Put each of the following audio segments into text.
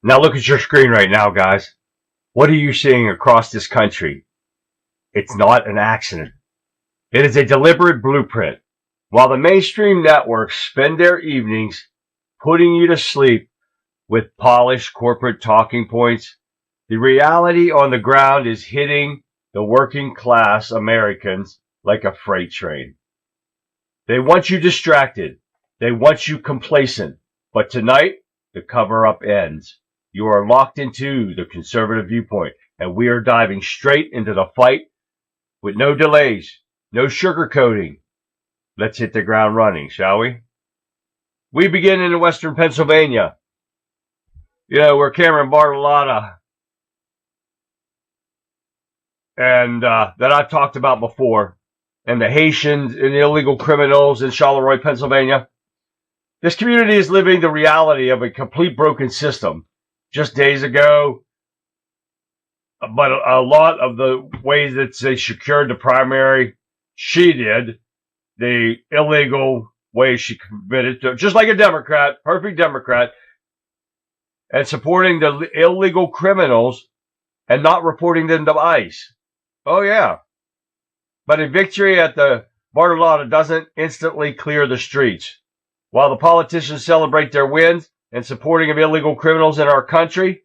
Now look at your screen right now, guys. What are you seeing across this country? It's not an accident. It is a deliberate blueprint. While the mainstream networks spend their evenings putting you to sleep with polished corporate talking points, the reality on the ground is hitting the working class Americans like a freight train. They want you distracted. They want you complacent. But tonight, the cover-up ends. You are locked into the conservative viewpoint, and we are diving straight into the fight with no delays, no sugarcoating. Let's hit the ground running, shall we? We begin in western Pennsylvania, where Cameron Bartolotta and that I've talked about before, and the Haitians and the illegal criminals in Charleroi, Pennsylvania. This community is living the reality of a complete broken system. Just days ago, but a lot of the ways that they secured the primary, she did. The illegal way she committed to, just like a Democrat, perfect Democrat, and supporting the illegal criminals and not reporting them to ICE. Oh, yeah. But a victory at the Bartolotta doesn't instantly clear the streets. While the politicians celebrate their wins and supporting of illegal criminals in our country,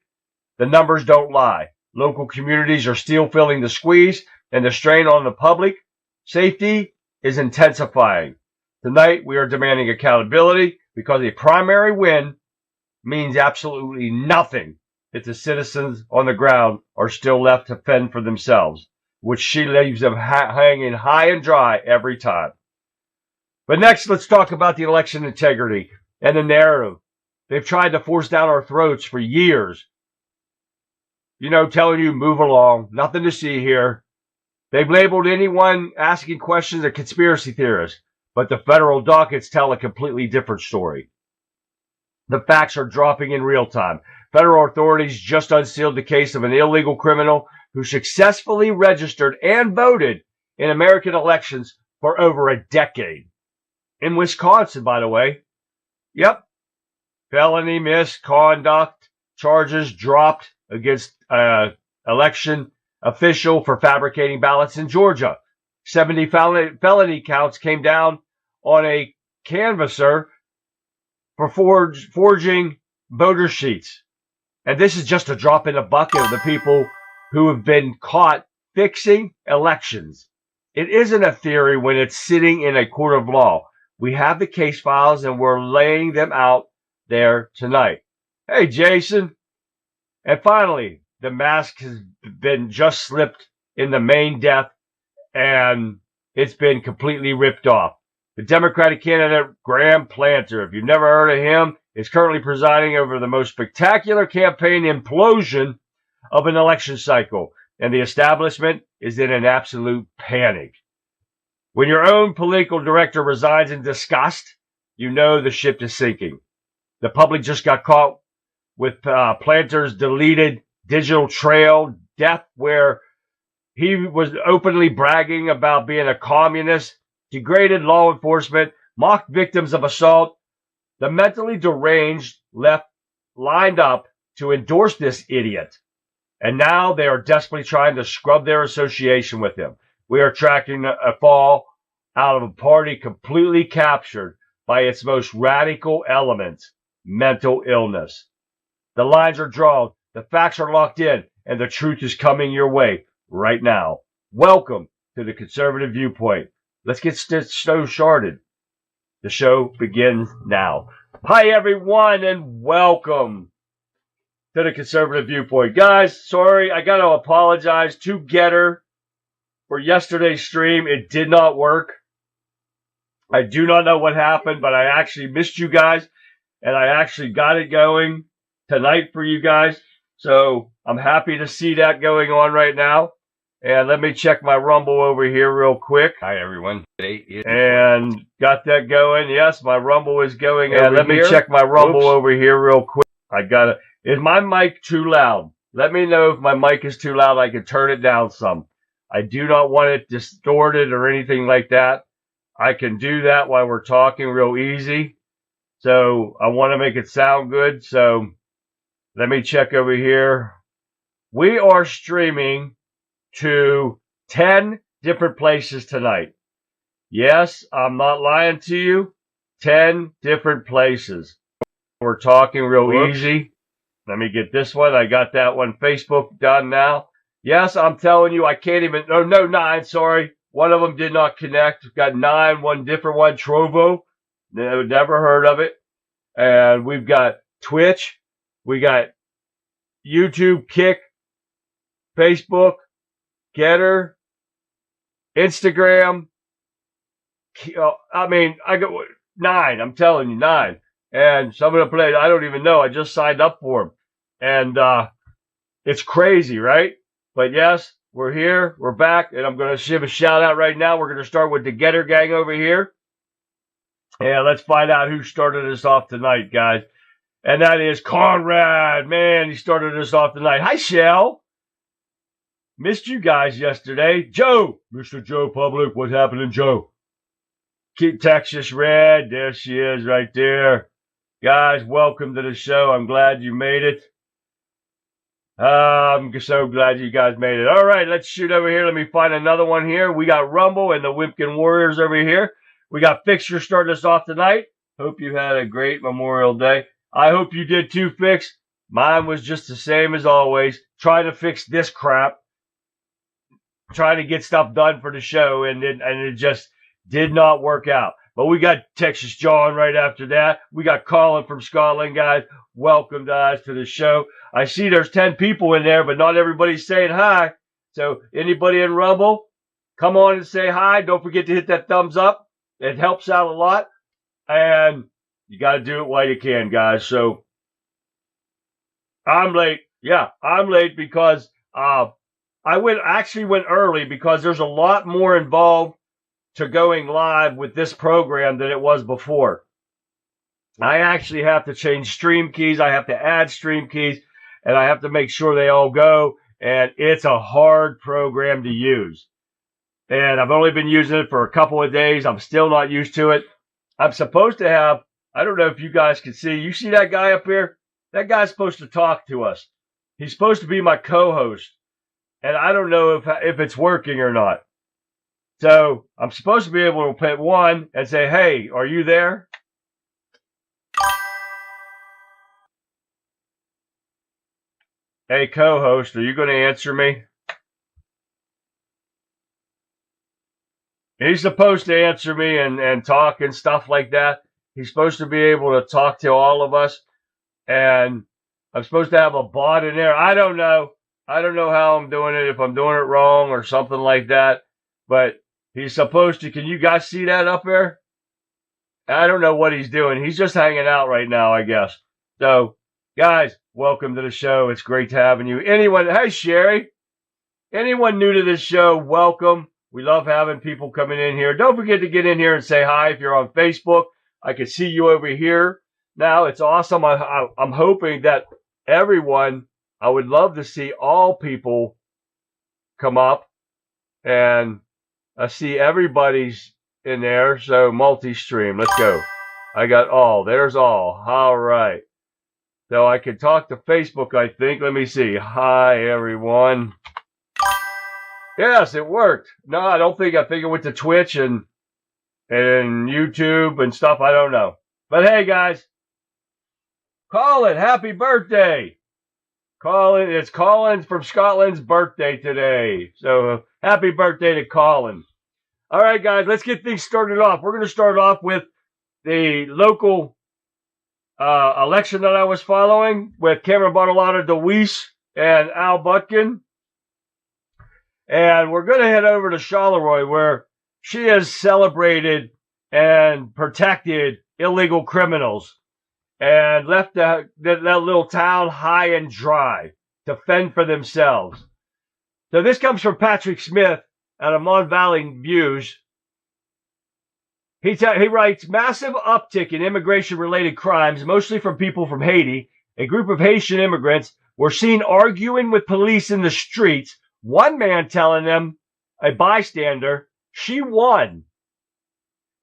the numbers don't lie. Local communities are still feeling the squeeze, and the strain on the public safety is intensifying. Tonight, we are demanding accountability because a primary win means absolutely nothing if the citizens on the ground are still left to fend for themselves, which she leaves them hanging high and dry every time. But next, let's talk about the election integrity and the narrative they've tried to force down our throats for years. Telling you, move along, nothing to see here. They've labeled anyone asking questions a conspiracy theorist, but the federal dockets tell a completely different story. The facts are dropping in real time. Federal authorities just unsealed the case of an illegal criminal who successfully registered and voted in American elections for over a decade. In Wisconsin, by the way. Yep. Felony misconduct charges dropped against election official for fabricating ballots in Georgia. 70 felony counts came down on a canvasser for forging voter sheets. And this is just a drop in the bucket of the people who have been caught fixing elections. It isn't a theory when it's sitting in a court of law. We have the case files and we're laying them out there tonight. Hey, Jason. And finally, the mask has been just slipped in the main death and it's been completely ripped off. The Democratic candidate, Graham Planter, if you've never heard of him, is currently presiding over the most spectacular campaign implosion of an election cycle, and the establishment is in an absolute panic. When your own political director resigns in disgust, you know the ship is sinking. The public just got caught with Planter's deleted digital trail death, where he was openly bragging about being a communist, degraded law enforcement, mocked victims of assault. The mentally deranged left lined up to endorse this idiot. And now they are desperately trying to scrub their association with him. We are tracking a fall out of a party completely captured by its most radical elements, mental illness. The lines are drawn, the facts are locked in, and the truth is coming your way right now. Welcome to the Conservative Viewpoint. Let's get started. The show begins now. Hi, everyone, and welcome to the Conservative Viewpoint. Guys, sorry, I got to apologize to Getter for yesterday's stream. It did not work. I do not know what happened, but I actually missed you guys, and I actually got it going tonight for you guys. So I'm happy to see that going on right now. And let me check my Rumble over here real quick. Hi, everyone. And got that going. Yes, my Rumble is going. And let me here. check my Rumble Oops. over here real quick. I got it. Is my mic too loud? Let me know if my mic is too loud. I can turn it down some. I do not want it distorted or anything like that. I can do that while we're talking real easy. So I want to make it sound good. So let me check over here. We are streaming to 10 different places tonight. Yes, I'm not lying to you. 10 different places. We're talking real easy. Let me get this one. I got that one Facebook done now. Yes, I'm telling you, I can't even, no, 9, sorry. One of them did not connect. We've got 9, one different one, Trovo. Never heard of it. And we've got Twitch. We got YouTube, Kick, Facebook, Getter, Instagram. I mean, I got 9. I'm telling you, 9. And some of the plays, I don't even know. I just signed up for them. And it's crazy, right? But yes, we're here. We're back. And I'm going to give a shout out right now. We're going to start with the Getter gang over here. And let's find out who started us off tonight, guys. And that is Conrad. Man, he started us off tonight. Hi, Shell. Missed you guys yesterday. Joe. Mr. Joe Public. What's happening, Joe? Keep Texas Red. There she is right there. Guys, welcome to the show. I'm glad you made it. I'm so glad you guys made it. All right, let's shoot over here. Let me find another one here. We got Rumble and the Wimpkin Warriors over here. We got Fixer starting us off tonight. Hope you had a great Memorial Day. I hope you did too, Fix. Mine was just the same as always. Trying to fix this crap. Trying to get stuff done for the show, and it just did not work out. But we got Texas John right after that. We got Colin from Scotland, guys. Welcome, guys, to the show. I see there's 10 people in there, but not everybody's saying hi. So anybody in Rumble, come on and say hi. Don't forget to hit that thumbs up. It helps out a lot. And you got to do it while you can, guys. So I'm late. Yeah, I'm late because I actually went early because there's a lot more involved to going live with this program than it was before. I actually have to change stream keys. I have to add stream keys, and I have to make sure they all go. And it's a hard program to use. And I've only been using it for a couple of days. I'm still not used to it. I'm supposed to have, I don't know if you guys can see. You see that guy up here? That guy's supposed to talk to us. He's supposed to be my co-host. And I don't know if it's working or not. So I'm supposed to be able to put one and say, hey, are you there? Hey, co-host, are you going to answer me? He's supposed to answer me and talk and stuff like that. He's supposed to be able to talk to all of us. And I'm supposed to have a bot in there. I don't know. I don't know how I'm doing it, if I'm doing it wrong or something like that. But he's supposed to. Can you guys see that up there? I don't know what he's doing. He's just hanging out right now, I guess. So, guys, welcome to the show. It's great having you. Anyone, hey, Sherry. Anyone new to this show, welcome. We love having people coming in here. Don't forget to get in here and say hi if you're on Facebook. I can see you over here. Now, it's awesome. I'm hoping that everyone, I would love to see all people come up. And I see everybody's in there. So multi-stream. Let's go. I got all. There's all. All right. So I can talk to Facebook, I think. Let me see. Hi, everyone. Yes, it worked. No, I don't think. I think it went to Twitch and YouTube and stuff. I don't know. But hey, guys. Colin, happy birthday. Colin, it's Colin from Scotland's birthday today. So happy birthday to Colin. All right, guys, let's get things started off. We're going to start off with the local election that I was following with Cameron Bartolotta DeWeese and Al Butkin. And we're going to head over to Charleroi, where she has celebrated and protected illegal criminals and left that little town high and dry to fend for themselves. So this comes from Patrick Smith out of Mon Valley Views. He writes, massive uptick in immigration-related crimes, mostly from people from Haiti. A group of Haitian immigrants were seen arguing with police in the streets, one man telling them a bystander, she won.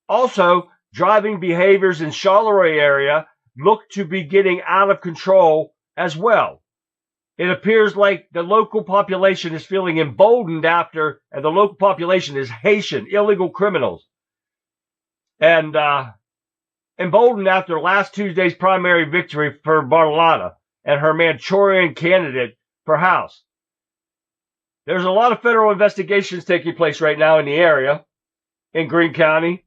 Also, driving behaviors in Charleroi area look to be getting out of control as well. It appears like the local population is feeling emboldened after, and the local population is Haitian illegal criminals. And emboldened after last Tuesday's primary victory for Bartolotta and her Manchurian candidate for House. There's a lot of federal investigations taking place right now in the area, in Greene County.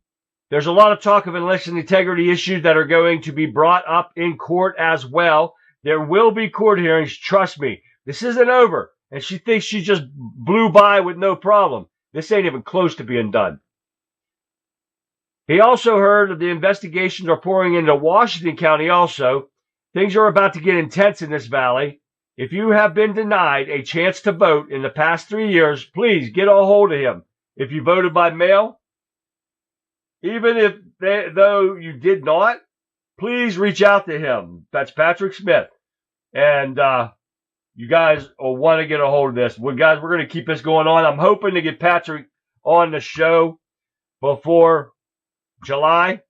There's a lot of talk of election integrity issues that are going to be brought up in court as well. There will be court hearings, trust me. This isn't over. And she thinks she just blew by with no problem. This ain't even close to being done. He also heard that the investigations are pouring into Washington County also. Things are about to get intense in this valley. If you have been denied a chance to vote in the past 3 years, please get a hold of him. If you voted by mail, even though you did not, please reach out to him. That's Patrick Smith. And you guys will want to get a hold of this. Well, guys, we're going to keep this going on. I'm hoping to get Patrick on the show before July,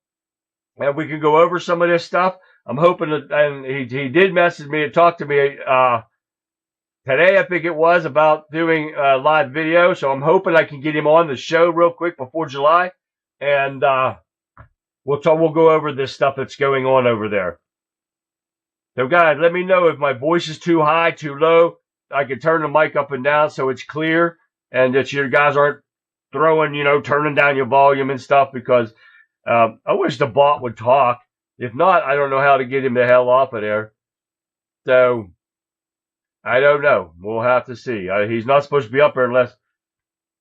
and we can go over some of this stuff. I'm hoping that, and he did message me and talk to me today, I think it was, about doing a live video. So I'm hoping I can get him on the show real quick before July, and we'll go over this stuff that's going on over there. So guys, let me know if my voice is too high, too low. I can turn the mic up and down so it's clear, and that you guys aren't throwing, turning down your volume and stuff, because I wish the bot would talk. If not, I don't know how to get him the hell off of there. So, I don't know. We'll have to see. He's not supposed to be up there unless...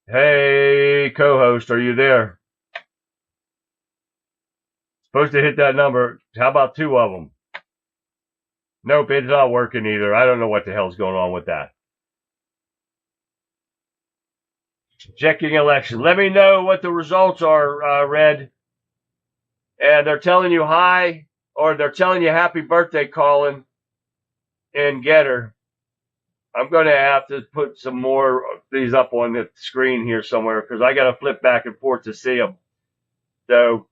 Hey, co-host, are you there? Supposed to hit that number. How about 2 of them? Nope, it's not working either. I don't know what the hell's going on with that. Checking election. Let me know what the results are, Red. And they're telling you hi, or they're telling you happy birthday, Colin, and Getter. I'm going to have to put some more of these up on the screen here somewhere, because I got to flip back and forth to see them. So,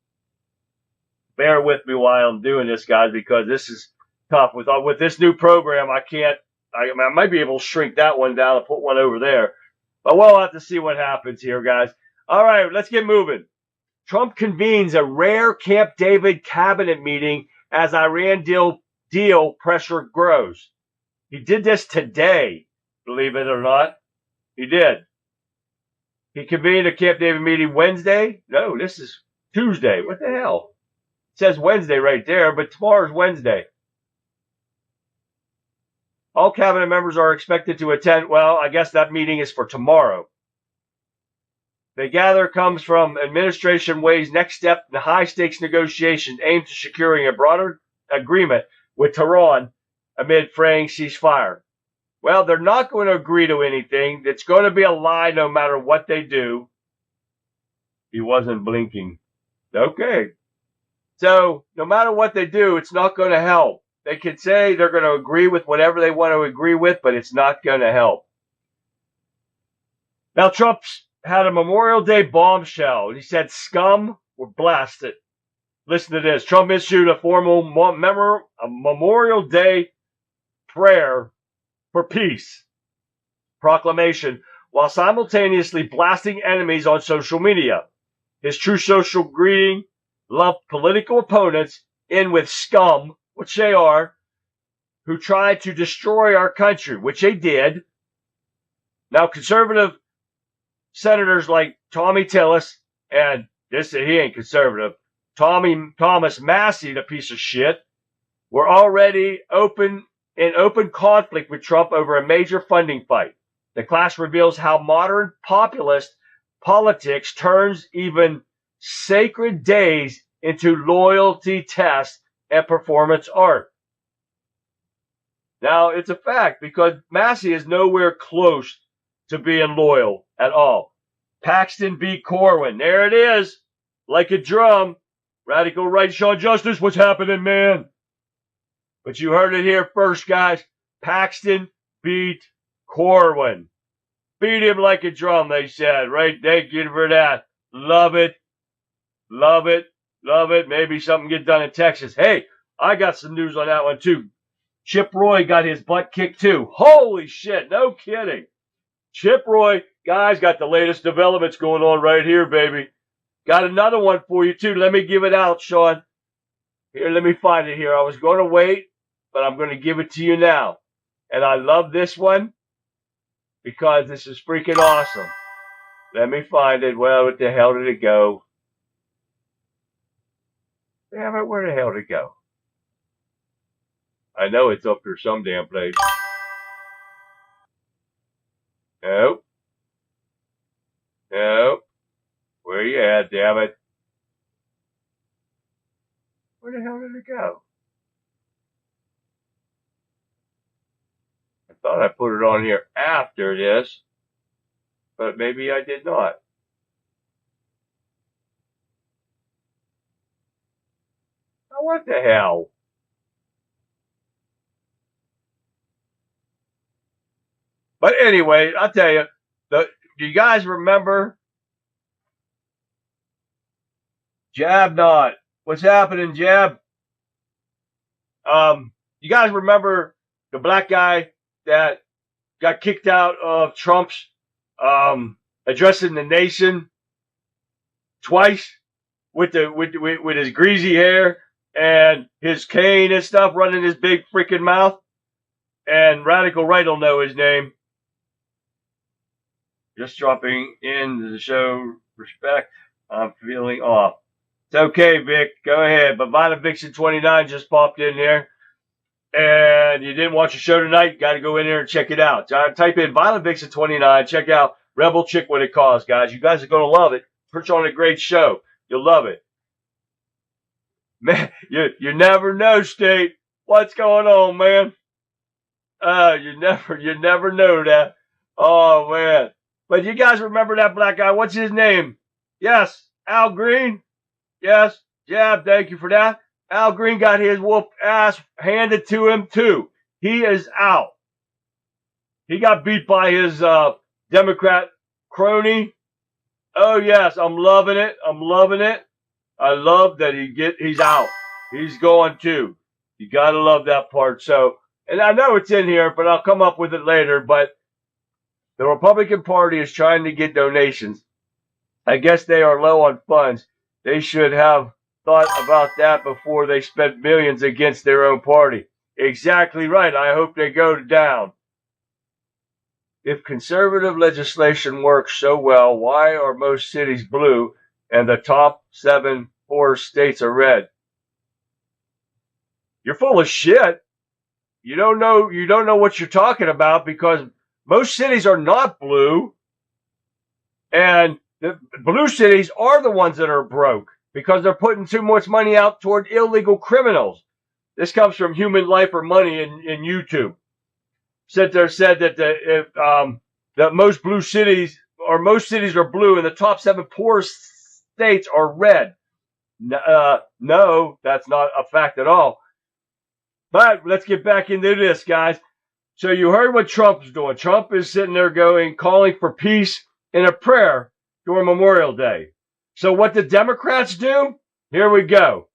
bear with me while I'm doing this, guys, because this is tough. With this new program, I might be able to shrink that one down and put one over there. But we'll have to see what happens here, guys. All right, let's get moving. Trump convenes a rare Camp David cabinet meeting as Iran deal pressure grows. He did this today, believe it or not. He did. He convened a Camp David meeting Wednesday. No, this is Tuesday. What the hell? It says Wednesday right there, but tomorrow's Wednesday. All cabinet members are expected to attend. Well, I guess that meeting is for tomorrow. The gather comes from administration weighs next step in the high-stakes negotiations aimed to securing a broader agreement with Tehran amid fraying ceasefire. Well, they're not going to agree to anything. It's going to be a lie no matter what they do. He wasn't blinking. Okay. So, no matter what they do, it's not going to help. They could say they're going to agree with whatever they want to agree with, but it's not going to help. Now, Trump's had a Memorial Day bombshell. He said, "Scum were blasted." Listen to this. Trump issued a formal Memorial Day prayer for peace proclamation while simultaneously blasting enemies on social media. His true social greeting lumped political opponents in with scum, which they are, who tried to destroy our country, which they did. Now, conservative senators like Tommy Tillis, and he ain't conservative, Thomas Massey, the piece of shit, were already in open conflict with Trump over a major funding fight. The clash reveals how modern populist politics turns even sacred days into loyalty tests and performance art. Now, it's a fact, because Massey is nowhere close to being loyal at all. Paxton beat Corwin. There it is. Like a drum. Radical right, Sean Justice. What's happening, man? But you heard it here first, guys. Paxton beat Corwin. Beat him like a drum, they said. Right? Thank you for that. Love it. Love it. Love it. Maybe something get done in Texas. Hey, I got some news on that one too. Chip Roy got his butt kicked too. Holy shit. No kidding. Chip Roy, guys, got the latest developments going on right here, baby. Got another one for you too. Let me give it out, Sean. Here, let me find it here. I was going to wait, but I'm going to give it to you now. And I love this one because this is freaking awesome. Let me find it. Well, what the hell did it go? Damn it, where the hell did it go? I know it's up here some damn place. Nope. Nope. Where you at, damn it? Where the hell did it go? I thought I put it on here after this, but maybe I did not. Oh, what the hell? But anyway, I'll tell you, do you guys remember Jab Not? What's happening, Jab? You guys remember the black guy that got kicked out of Trump's addressing the nation twice with his greasy hair and his cane and stuff running his big freaking mouth? And Radical Right will know his name. Just dropping in the show. Respect. I'm feeling off. It's okay, Vic. Go ahead. But Violent Vixen 29 just popped in here. And you didn't watch the show tonight, got to go in there and check it out. Type in Violent Vixen 29. Check out Rebel Chick What It Costs, guys. You guys are going to love it. Puts on a great show. You'll love it. Man, you never know, State. What's going on, man? You never know that. Oh, man. But you guys remember that black guy? What's his name? Yes, Al Green. Yes, Jab, thank you for that. Al Green got his whoop ass handed to him, too. He is out. He got beat by his Democrat crony. Oh, yes, I'm loving it. I'm loving it. I love that he's out. He's going, too. You got to love that part. So, and I know it's in here, but I'll come up with it later. But the Republican Party is trying to get donations. I guess they are low on funds. They should have thought about that before they spent millions against their own party. Exactly right. I hope they go down. If conservative legislation works so well, why are most cities blue and the top 7 poorest states are red? You're full of shit. You don't know what you're talking about, because most cities are not blue, and the blue cities are the ones that are broke because they're putting too much money out toward illegal criminals. This comes from Human Life or Money in YouTube. Said that that most cities are blue and the top 7 poorest states are red. No, that's not a fact at all. But let's get back into this, guys. So you heard what Trump's doing. Trump is sitting there calling for peace in a prayer during Memorial Day. So what the Democrats do? Here we go.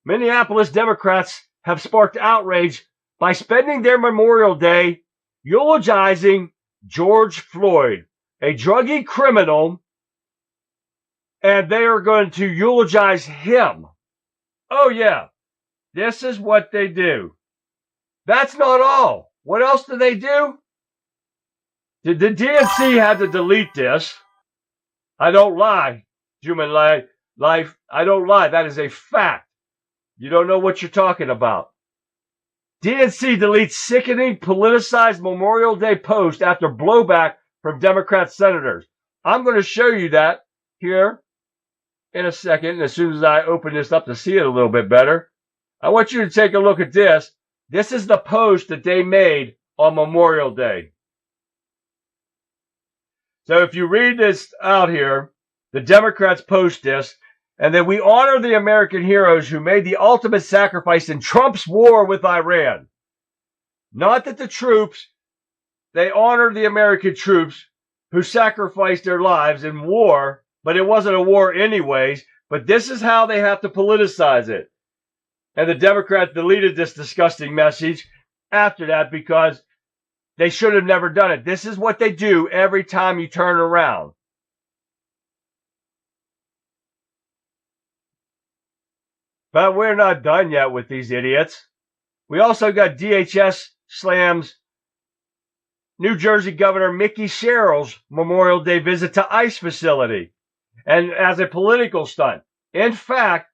Minneapolis Democrats have sparked outrage by spending their Memorial Day eulogizing George Floyd, a druggy criminal, and they are going to eulogize him. Oh, yeah. This is what they do. That's not all. What else do they do? The DNC had to delete this. I don't lie. Human life. I don't lie. That is a fact. You don't know what you're talking about. DNC deletes sickening politicized Memorial Day post after blowback from Democrat senators. I'm going to show you that here in a second. As soon as I open this up to see it a little bit better, I want you to take a look at this. This is the post that they made on Memorial Day. So if you read this out here, the Democrats post this, and then we honor the American heroes who made the ultimate sacrifice in Trump's war with Iran. Not that the troops, they honor the American troops who sacrificed their lives in war, but it wasn't a war anyways. But this is how they have to politicize it. And the Democrats deleted this disgusting message after that because they should have never done it. This is what they do every time you turn around. But we're not done yet with these idiots. We also got DHS slams New Jersey Governor Mickey Sherrill's Memorial Day visit to ICE facility, and as a political stunt. In fact,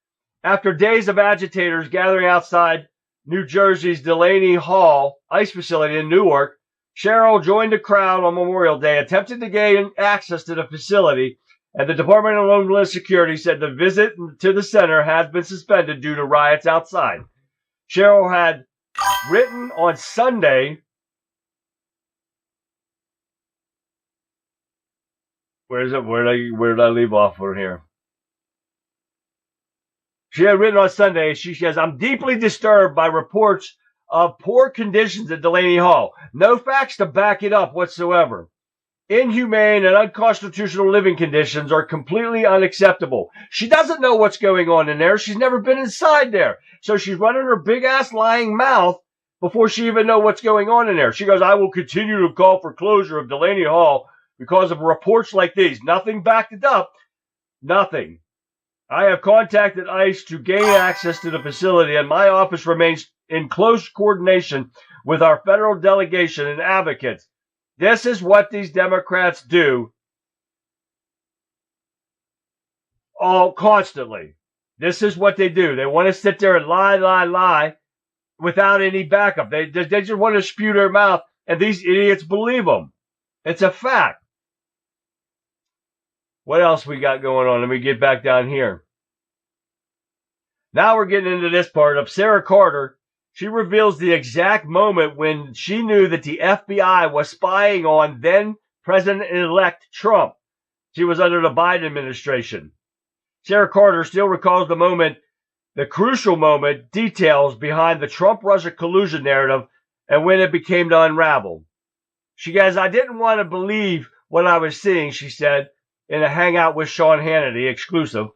after days of agitators gathering outside New Jersey's Delaney Hall ICE facility in Newark, Sherrill joined the crowd on Memorial Day, attempted to gain access to the facility, and the Department of Homeland Security said the visit to the center has been suspended due to riots outside. Sherrill had written on Sunday, where did I leave off from here? She had written on Sunday, she says, I'm deeply disturbed by reports of poor conditions at Delaney Hall. No facts to back it up whatsoever. Inhumane and unconstitutional living conditions are completely unacceptable. She doesn't know what's going on in there. She's never been inside there. So she's running her big-ass lying mouth before she even knows what's going on in there. She goes, I will continue to call for closure of Delaney Hall because of reports like these. Nothing backed it up. Nothing. I have contacted ICE to gain access to the facility, and my office remains in close coordination with our federal delegation and advocates. This is what these Democrats do all constantly. This is what they do. They want to sit there and lie without any backup. They just want to spew their mouth, and these idiots believe them. It's a fact. What else we got going on? Let me get back down here. Now we're getting into this part of Sarah Carter. She reveals the exact moment when she knew that the FBI was spying on then President-elect Trump. She was under the Biden administration. Sarah Carter still recalls the moment, the crucial moment, details behind the Trump-Russia collusion narrative and when it became to unravel. She goes, I didn't want to believe what I was seeing, she said, in a hangout with Sean Hannity, exclusive.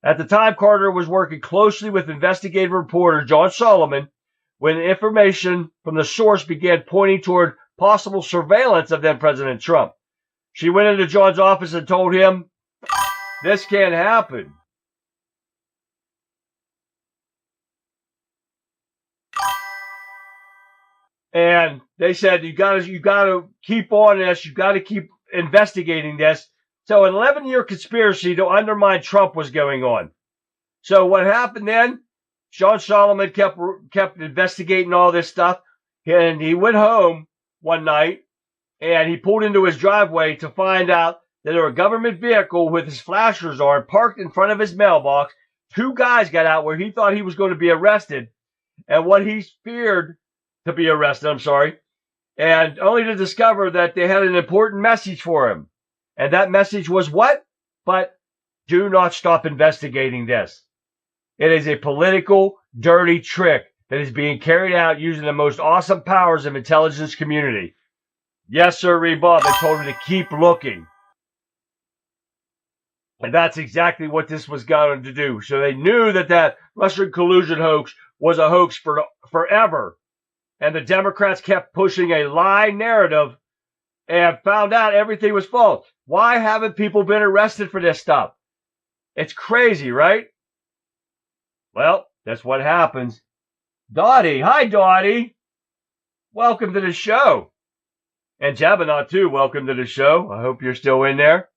At the time, Carter was working closely with investigative reporter John Solomon when information from the source began pointing toward possible surveillance of then President Trump. She went into John's office and told him, this can't happen. And they said, you gotta keep on this, you gotta keep investigating this. So an 11-year conspiracy to undermine Trump was going on. So what happened then? Sean Solomon kept investigating all this stuff, and he went home one night, and he pulled into his driveway to find out that there was a government vehicle with his flashers on parked in front of his mailbox. Two guys got out where he thought he was going to be arrested, and what he feared to be arrested, and only to discover that they had an important message for him. And that message was what? But do not stop investigating this. It is a political, dirty trick that is being carried out using the most awesome powers of intelligence community. Yes, sir, Bob. They told him to keep looking. And that's exactly what this was going to do. So they knew that Russian collusion hoax was a hoax for forever. And the Democrats kept pushing a lie narrative and found out everything was false. Why haven't people been arrested for this stuff? It's crazy, right? Well, that's what happens. Dottie. Hi, Dottie. Welcome to the show. And Jabbernaut, too. Welcome to the show. I hope you're still in there.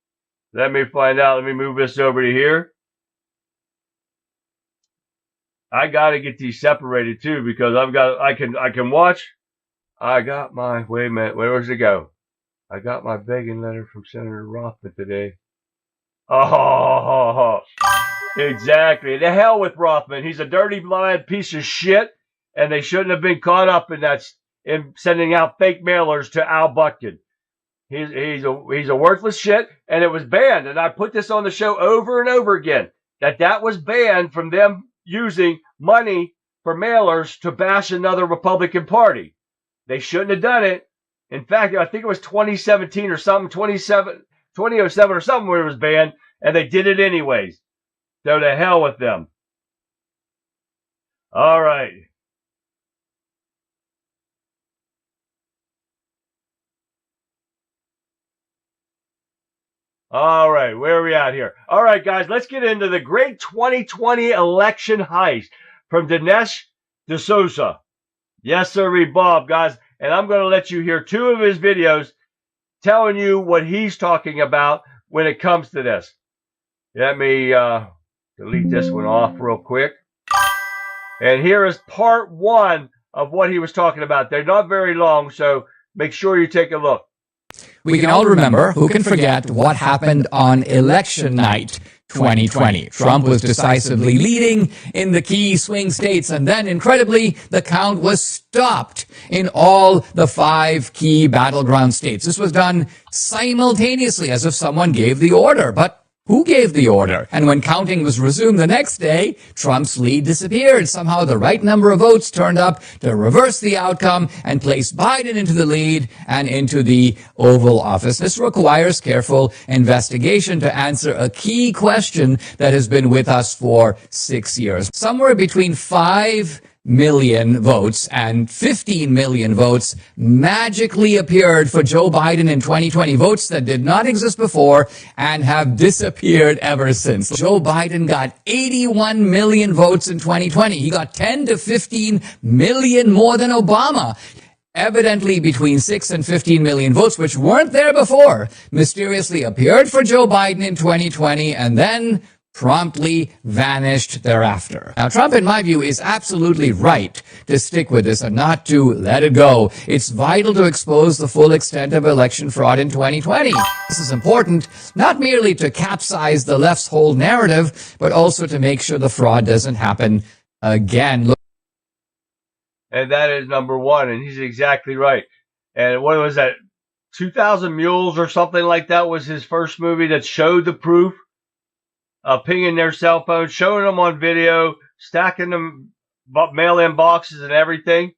Let me find out. Let me move this over to here. I got to get these separated, too, because I can watch. I got my, wait a minute. Where does it go? I got my begging letter from Senator Rothman today. Oh, exactly. The hell with Rothman. He's a dirty, lying piece of shit, and they shouldn't have been caught up in sending out fake mailers to Al Butkin. He's a worthless shit, and it was banned. And I put this on the show over and over again, that was banned from them using money for mailers to bash another Republican Party. They shouldn't have done it. In fact, I think it was 2017 or something, 2007 or something where it was banned, and they did it anyways. So to hell with them. All right. All right, where are we at here? All right, guys, let's get into the great 2020 election heist from Dinesh D'Souza. Yes, sir, Bob, guys. And I'm going to let you hear 2 of his videos telling you what he's talking about when it comes to this. Let me delete this one off real quick. And here is part 1 of what he was talking about. They're not very long, so make sure you take a look. We can all remember, who can forget, what happened on election night 2020. Trump was decisively leading in the key swing states, and then, incredibly, the count was stopped in all the 5 key battleground states. This was done simultaneously, as if someone gave the order, but who gave the order? And when counting was resumed the next day, Trump's lead disappeared. Somehow the right number of votes turned up to reverse the outcome and place Biden into the lead and into the Oval Office. This requires careful investigation to answer a key question that has been with us for 6 years. Somewhere between 5 million votes and 15 million votes magically appeared for Joe Biden in 2020, votes that did not exist before and have disappeared ever since. Joe Biden got 81 million votes in 2020. He got 10 to 15 million more than Obama. Evidently, between 6 and 15 million votes, which weren't there before, mysteriously appeared for Joe Biden in 2020 and then promptly vanished thereafter. Now, Trump, in my view, is absolutely right to stick with this and not to let it go. It's vital to expose the full extent of election fraud in 2020. This is important, not merely to capsize the left's whole narrative, but also to make sure the fraud doesn't happen again. And that is number 1, and he's exactly right. And what was that? 2,000 Mules or something like that was his first movie that showed the proof. Pinging their cell phones, showing them on video, stacking them, mail-in boxes and everything.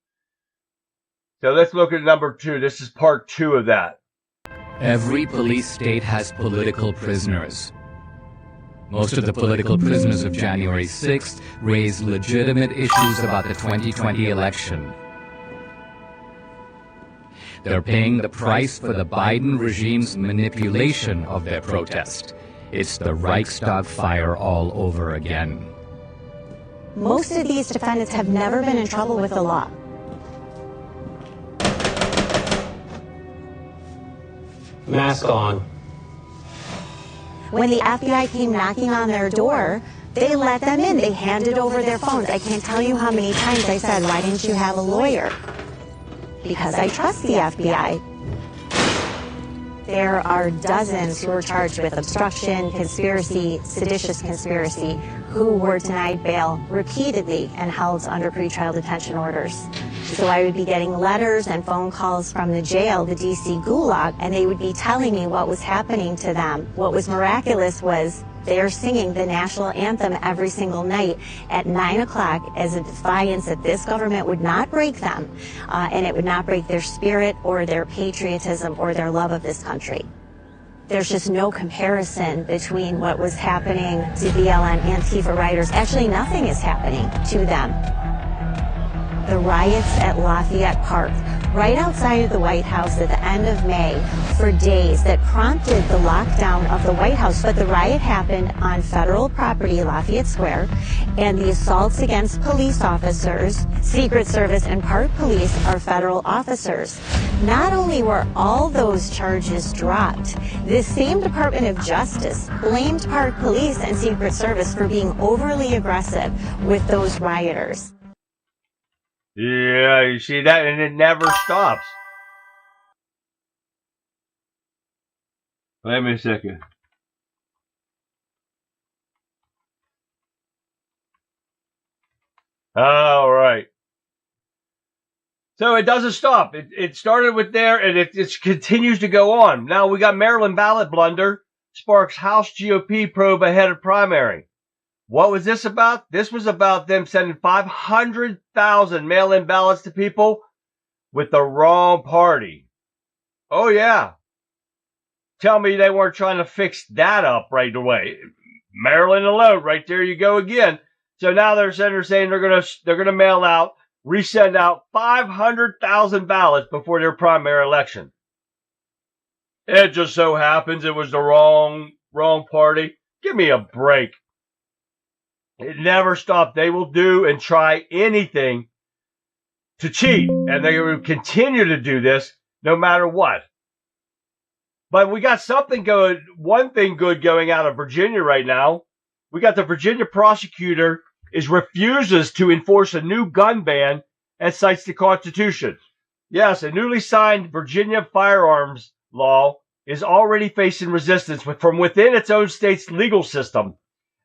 So let's look at number 2. This is part 2 of that. Every police state has political prisoners. Most of the political prisoners of January 6th raised legitimate issues about the 2020 election. They're paying the price for the Biden regime's manipulation of their protest. It's the Reichstag fire all over again. Most of these defendants have never been in trouble with the law. Mask on. When the FBI came knocking on their door, they let them in. They handed over their phones. I can't tell you how many times I said, why didn't you have a lawyer? Because I trust the FBI. There are dozens who are charged with obstruction, conspiracy, seditious conspiracy, who were denied bail repeatedly and held under pretrial detention orders. So I would be getting letters and phone calls from the jail, the DC Gulag, and they would be telling me what was happening to them. What was miraculous was they are singing the national anthem every single night at 9 o'clock as a defiance that this government would not break them, and it would not break their spirit or their patriotism or their love of this country. There's just no comparison between what was happening to BLM Antifa writers. Actually, nothing is happening to them. The riots at Lafayette Park, right outside of the White House at the end of May, for days, that prompted the lockdown of the White House. But the riot happened on federal property, Lafayette Square, and the assaults against police officers, Secret Service and Park Police are federal officers. Not only were all those charges dropped, this same Department of Justice blamed Park Police and Secret Service for being overly aggressive with those rioters. Yeah, you see that, and it never stops. Wait a second. All right. So it doesn't stop. It started with there, and it continues to go on. Now we got Maryland ballot blunder sparks House GOP probe ahead of primary. What was this about? This was about them sending 500,000 mail-in ballots to people with the wrong party. Oh, yeah. Tell me they weren't trying to fix that up right away. Maryland alone, right there you go again. So now they're saying they're gonna mail out, resend out 500,000 ballots before their primary election. It just so happens it was the wrong party. Give me a break. It never stopped. They will do and try anything to cheat, and they will continue to do this no matter what. But we got something good, one thing good going out of Virginia right now. We got the Virginia prosecutor refuses to enforce a new gun ban and cites the Constitution. Yes, a newly signed Virginia firearms law is already facing resistance from within its own state's legal system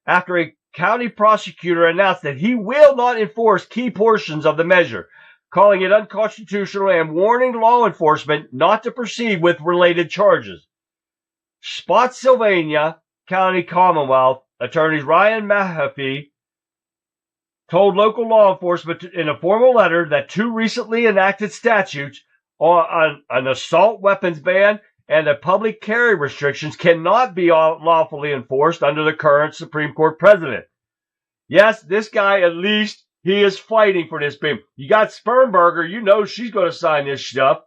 after a county prosecutor announced that he will not enforce key portions of the measure, calling it unconstitutional and warning law enforcement not to proceed with related charges. Spotsylvania County Commonwealth attorneys Ryan Mahaffey told local law enforcement in a formal letter that two recently enacted statutes on an assault weapons ban and a public carry restrictions cannot be lawfully enforced under the current Supreme Court president. Yes, this guy, at least, he is fighting for this thing. You got Spermberger, you know she's going to sign this stuff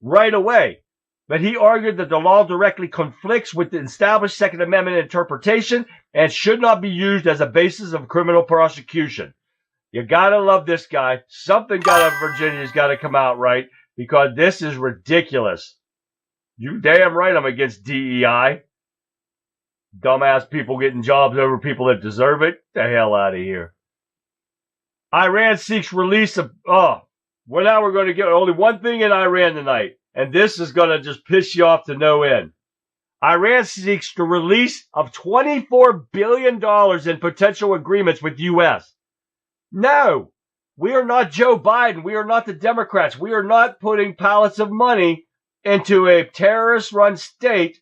right away. But he argued that the law directly conflicts with the established Second Amendment interpretation and should not be used as a basis of criminal prosecution. You gotta love this guy. Something out of Virginia's got to come out right, because this is ridiculous. You damn right I'm against DEI. Dumbass people getting jobs over people that deserve it. Get the hell out of here. Iran seeks release of... well, now we're going to get only one thing in Iran tonight. And this is going to just piss you off to no end. Iran seeks the release of $24 billion in potential agreements with U.S. No, we are not Joe Biden. We are not the Democrats. We are not putting pallets of money into a terrorist-run state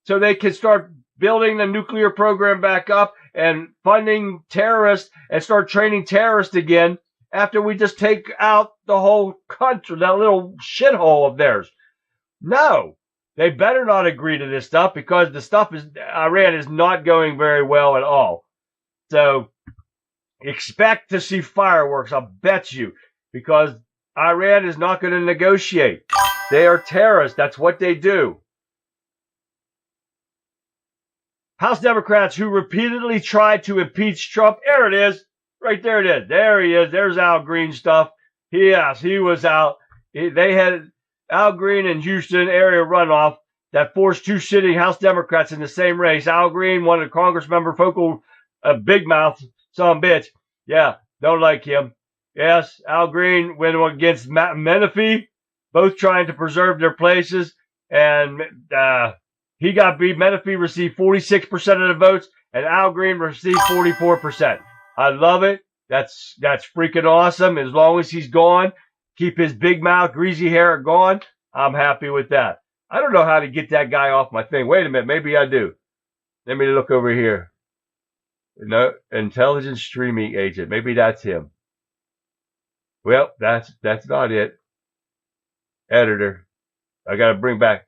so they can start building the nuclear program back up and funding terrorists and start training terrorists again after we just take out the whole country, that little shithole of theirs. No, they better not agree to this stuff, because the stuff Iran is not going very well at all. So expect to see fireworks, I'll bet you, because Iran is not going to negotiate. They are terrorists. That's what they do. House Democrats who repeatedly tried to impeach Trump. There it is. Right there it is. There he is. There's Al Green stuff. Yes, he was out. They had Al Green in Houston area runoff that forced two sitting House Democrats in the same race. Al Green, one of the Congress member, focal, big mouth, some bitch. Yeah, don't like him. Yes, Al Green went against Menifee, both trying to preserve their places, and he got beat. Menifee received 46% of the votes, and Al Green received 44%. I love it. That's freaking awesome. As long as he's gone, keep his big mouth, greasy hair gone, I'm happy with that. I don't know how to get that guy off my thing. Wait a minute. Maybe I do. Let me look over here. No, intelligence streaming agent. Maybe that's him. Well, that's not it. Editor. I got to bring back.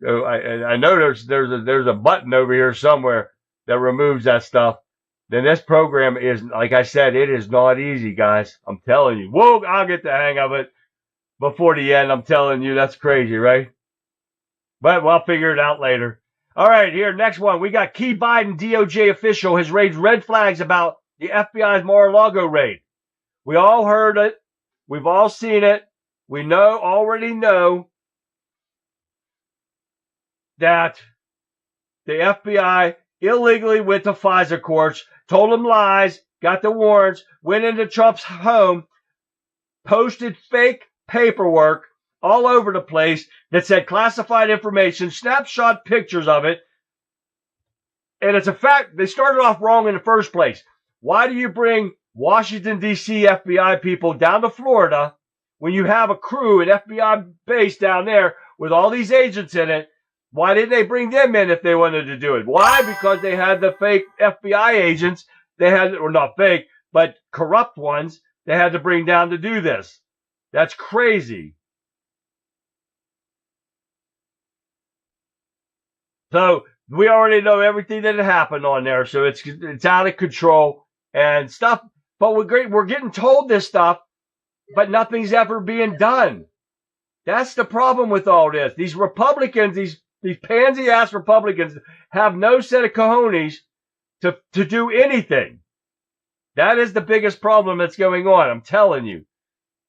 Oh, I know there's a button over here somewhere that removes that stuff. Then this program is, like I said, it is not easy, guys. I'm telling you. Whoa, I'll get the hang of it before the end. I'm telling you, that's crazy, right? But we'll figure it out later. All right, here, next one. We got key Biden DOJ official has raised red flags about the FBI's Mar-a-Lago raid. We all heard it. We've all seen it. We already know that the FBI illegally went to FISA courts, told them lies, got the warrants, went into Trump's home, posted fake paperwork all over the place that said classified information, snapshot pictures of it. And it's a fact, they started off wrong in the first place. Why do you bring Washington, D.C. FBI people down to Florida when you have a crew, an FBI base down there with all these agents in it? Why didn't they bring them in if they wanted to do it? Why? Because they had the fake FBI agents. They had, or not fake, but corrupt ones they had to bring down to do this. That's crazy. So we already know everything that happened on there. So it's out of control and stuff. But we're getting told this stuff, but nothing's ever being done. That's the problem with all this. These Republicans, these pansy-ass Republicans have no set of cojones to do anything. That is the biggest problem that's going on. I'm telling you.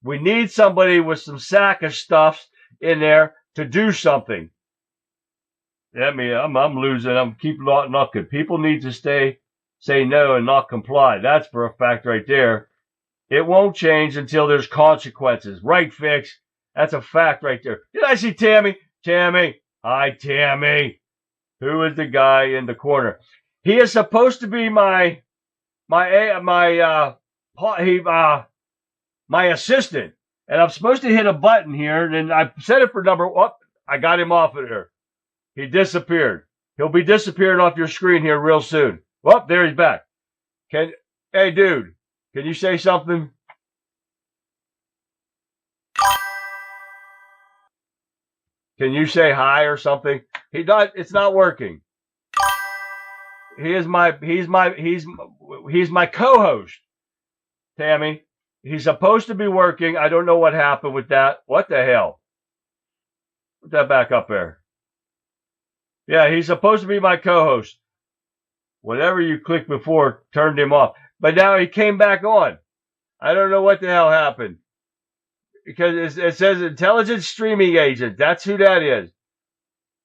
We need somebody with some sack of stuff in there to do something. I mean, I'm losing. I'm keep knocking. People need to say no and not comply. That's for a fact right there. It won't change until there's consequences. Right, Fix? That's a fact right there. Did I see Tammy? Tammy. Hi, Tammy. Who is the guy in the corner? He is supposed to be my assistant. And I'm supposed to hit a button here. And I set it for number one. I got him off of there. He disappeared. He'll be disappearing off your screen here real soon. Well, there he's back. Hey, dude, can you say something? Can you say hi or something? It's not working. He's my co-host, Tammy. He's supposed to be working. I don't know what happened with that. What the hell? Put that back up there. Yeah, he's supposed to be my co-host. Whatever you clicked before turned him off. But now he came back on. I don't know what the hell happened. Because it says intelligent streaming agent. That's who that is.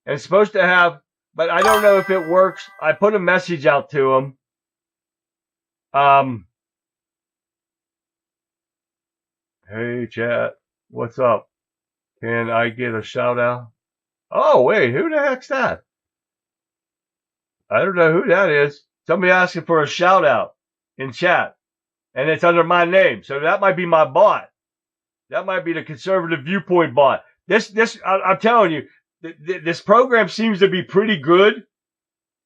And it's supposed to have, but I don't know if it works. I put a message out to him. Hey, chat. What's up? Can I get a shout out? Oh, wait. Who the heck's that? I don't know who that is. Somebody asking for a shout out in chat. And it's under my name. So that might be my bot. That might be the conservative viewpoint bot. I'm telling you, this program seems to be pretty good,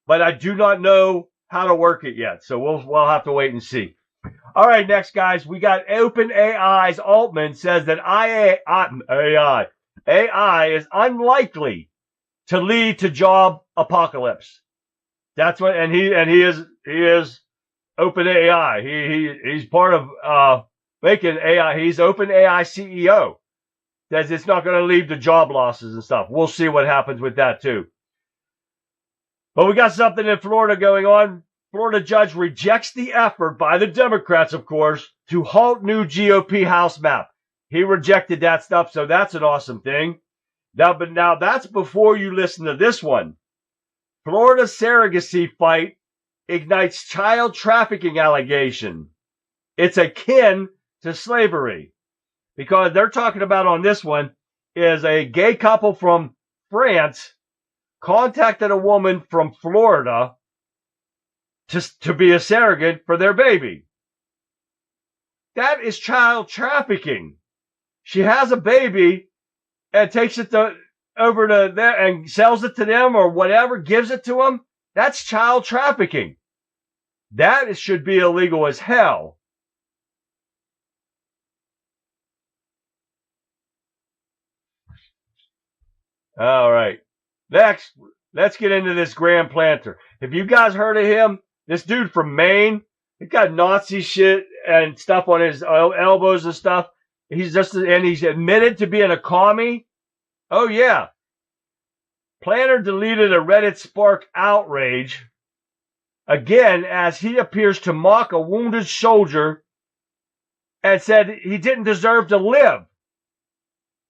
but I do not know how to work it yet. So we'll have to wait and see. All right, next, guys, we got OpenAI's Altman says that AI is unlikely to lead to job apocalypse. That's what, and he is OpenAI. He's part of making AI. He's OpenAI CEO. Says it's not going to lead to job losses and stuff. We'll see what happens with that too. But we got something in Florida going on. Florida judge rejects the effort by the Democrats, of course, to halt new GOP House map. He rejected that stuff, so that's an awesome thing. Now that's before you listen to this one. Florida surrogacy fight ignites child trafficking allegation. It's akin to slavery. Because they're talking about on this one is a gay couple from France contacted a woman from Florida to be a surrogate for their baby. That is child trafficking. She has a baby and takes it over to there and sells it to them or whatever, gives it to them. That's child trafficking. That should be illegal as hell. All right. Next, let's get into this Graham Planter. Have you guys heard of him? This dude from Maine, he's got Nazi shit and stuff on his elbows and stuff. He's admitted to being a commie. Oh, yeah. Planter deleted a Reddit spark outrage again as he appears to mock a wounded soldier and said he didn't deserve to live.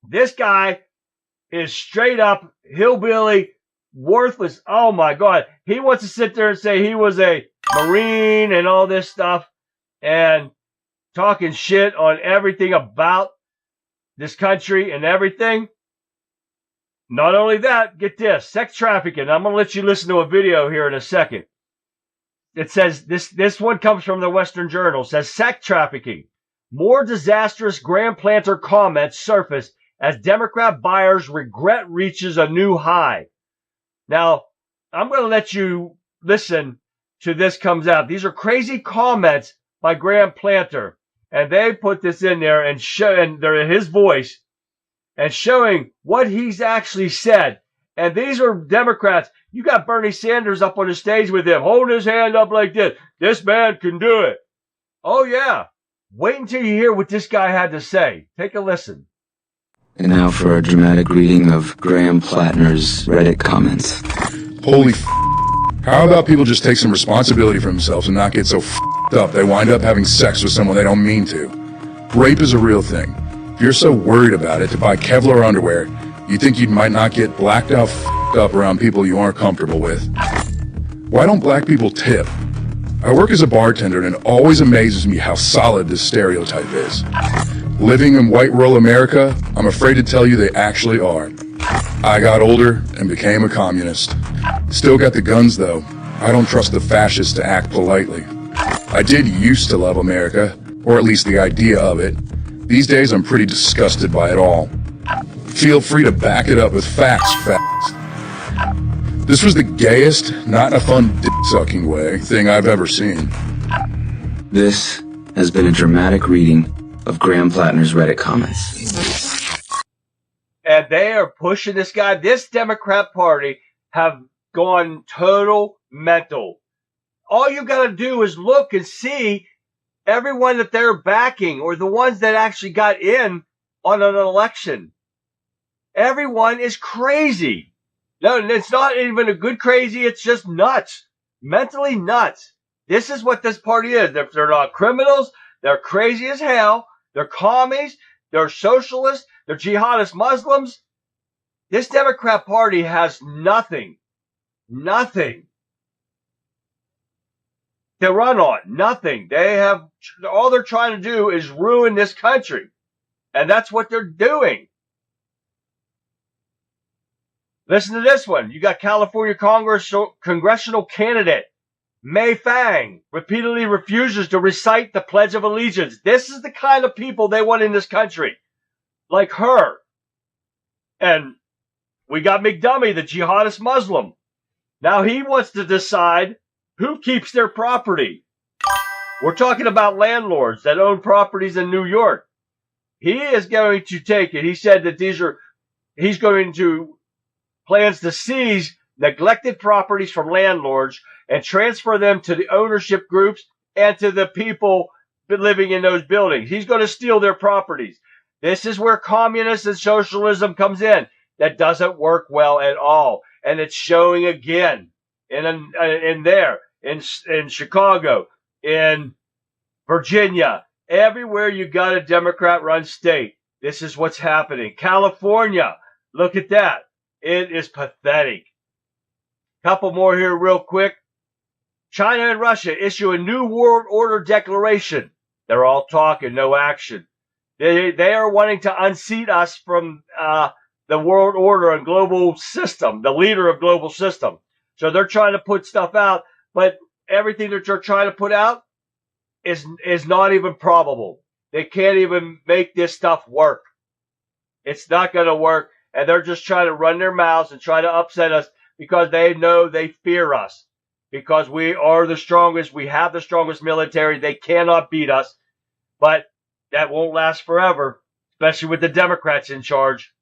This guy is straight up hillbilly, worthless. Oh my God. He wants to sit there and say he was a Marine and all this stuff and talking shit on everything about this country and everything. Not only that, get this, sex trafficking. I'm going to let you listen to a video here in a second. It says, this one comes from the Western Journal. It says, sex trafficking. More disastrous Graham Planter comments surface as Democrat buyers' regret reaches a new high. Now, I'm going to let you listen to this comes out. These are crazy comments by Graham Planter. And they put this in there and they're in his voice and showing what he's actually said. And these are Democrats. You got Bernie Sanders up on the stage with him, holding his hand up like this. This man can do it. Oh, yeah. Wait until you hear what this guy had to say. Take a listen. And now for a dramatic reading of Graham Plattner's Reddit comments. Holy f***. How about people just take some responsibility for themselves and not get so f***ed up they wind up having sex with someone they don't mean to? Rape is a real thing. If you're so worried about it to buy Kevlar underwear, you think you might not get blacked out f***ed up around people you aren't comfortable with. Why don't black people tip? I work as a bartender and it always amazes me how solid this stereotype is. Living in white rural America, I'm afraid to tell you they actually are. I got older and became a communist. Still got the guns though. I don't trust the fascists to act politely. I did used to love America, or at least the idea of it. These days I'm pretty disgusted by it all. Feel free to back it up with facts, facts. This was the gayest, not in a fun dick-sucking way, thing I've ever seen. This has been a dramatic reading of Graham Plattner's Reddit comments. And they are pushing this guy. This Democrat Party have gone total mental. All you got to do is look and see everyone that they're backing or the ones that actually got in on an election. Everyone is crazy. No, it's not even a good crazy. It's just nuts. Mentally nuts. This is what this party is. They're not criminals. They're crazy as hell. They're commies. They're socialists. They're jihadist Muslims. This Democrat Party has nothing to run on. Nothing. They have, all they're trying to do is ruin this country. And that's what they're doing. Listen to this one. You got California congressional candidate Mei Fang repeatedly refuses to recite the Pledge of Allegiance. This is the kind of people they want in this country. Like her. And we got McDummy, the jihadist Muslim. Now he wants to decide who keeps their property. We're talking about landlords that own properties in New York. He is going to take it. He said that he's going to plans to seize neglected properties from landlords and transfer them to the ownership groups and to the people living in those buildings. He's going to steal their properties. This is where communism and socialism comes in. That doesn't work well at all. And it's showing again in Chicago, in Virginia, everywhere you got a Democrat-run state. This is what's happening. California, look at that. It is pathetic. Couple more here real quick. China and Russia issue a new world order declaration. They're all talking, no action. They are wanting to unseat us from the world order and global system, the leader of global system. So they're trying to put stuff out, but everything that they're trying to put out is not even probable. They can't even make this stuff work. It's not going to work. And they're just trying to run their mouths and try to upset us because they know they fear us. Because we are the strongest. We have the strongest military. They cannot beat us. But that won't last forever, especially with the Democrats in charge.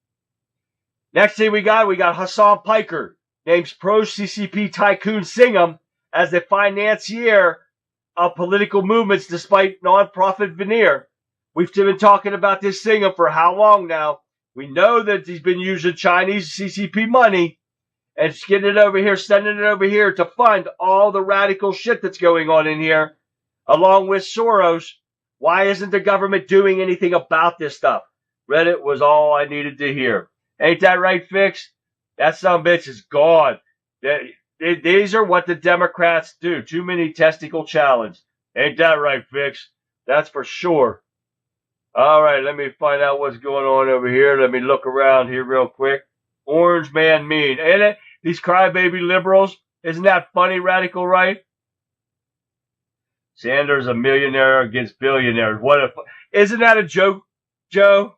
Next thing we got Hassan Piker, names pro-CCP tycoon Singham as the financier of political movements despite non-profit veneer. We've been talking about this Singham for how long now? We know that he's been using Chinese CCP money and getting it over here, sending it over here to fund all the radical shit that's going on in here, along with Soros. Why isn't the government doing anything about this stuff? Reddit was all I needed to hear. Ain't that right, Fix? That sumbitch is gone. These are what the Democrats do. Too many testicle challenge. Ain't that right, Fix? That's for sure. All right, let me find out what's going on over here. Let me look around here real quick. Orange man mean. Ain't it? These crybaby liberals. Isn't that funny, radical right? Sanders a millionaire against billionaires. Isn't that a joke, Joe?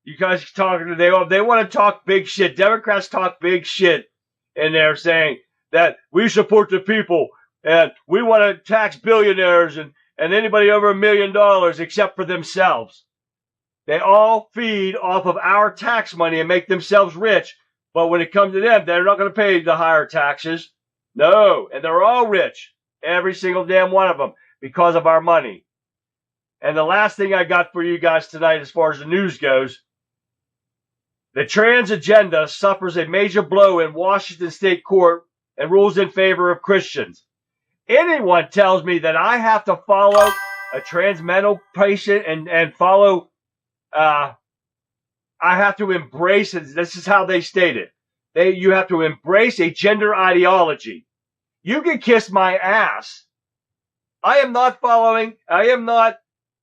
You guys talking, they want to talk big shit. Democrats talk big shit. And they're saying that we support the people and we want to tax billionaires and anybody over $1 million except for themselves. They all feed off of our tax money and make themselves rich, But when it comes to them, they're not going to pay the higher taxes. No. And they're all rich. Every single damn one of them. Because of our money. And the last thing I got for you guys tonight as far as the news goes. The trans agenda suffers a major blow in Washington State Court and rules in favor of Christians. Anyone tells me that I have to follow a trans mental patient and follow, I have to embrace it. This is how they state it. You have to embrace a gender ideology. You can kiss my ass. I am not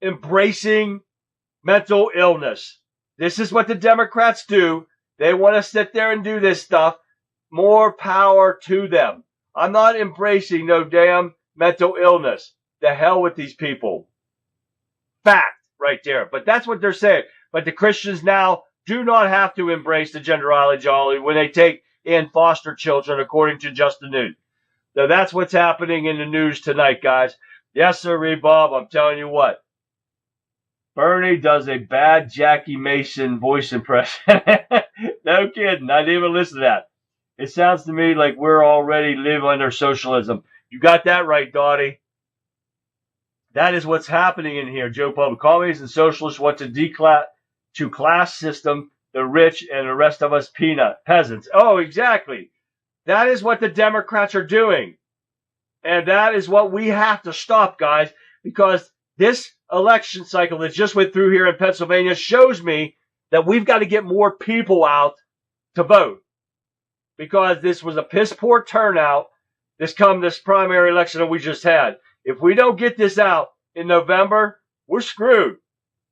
embracing mental illness. This is what the Democrats do. They want to sit there and do this stuff. More power to them. I'm not embracing no damn mental illness. The hell with these people. Fact right there. But that's what they're saying. But the Christians now do not have to embrace the gender ideology when they take in foster children, according to Just the News. So that's what's happening in the news tonight, guys. Yes, sir, Bob. I'm telling you what. Bernie does a bad Jackie Mason voice impression. No kidding. I didn't even listen to that. It sounds to me like we're already live under socialism. You got that right, Dottie. That is what's happening in here, Joe Public. Communists and socialists want to class system the rich and the rest of us peasants. Oh, exactly. That is what the Democrats are doing. And that is what we have to stop, guys, because this election cycle that just went through here in Pennsylvania shows me that we've got to get more people out to vote. Because this was a piss poor turnout this primary election that we just had. If we don't get this out in November, we're screwed.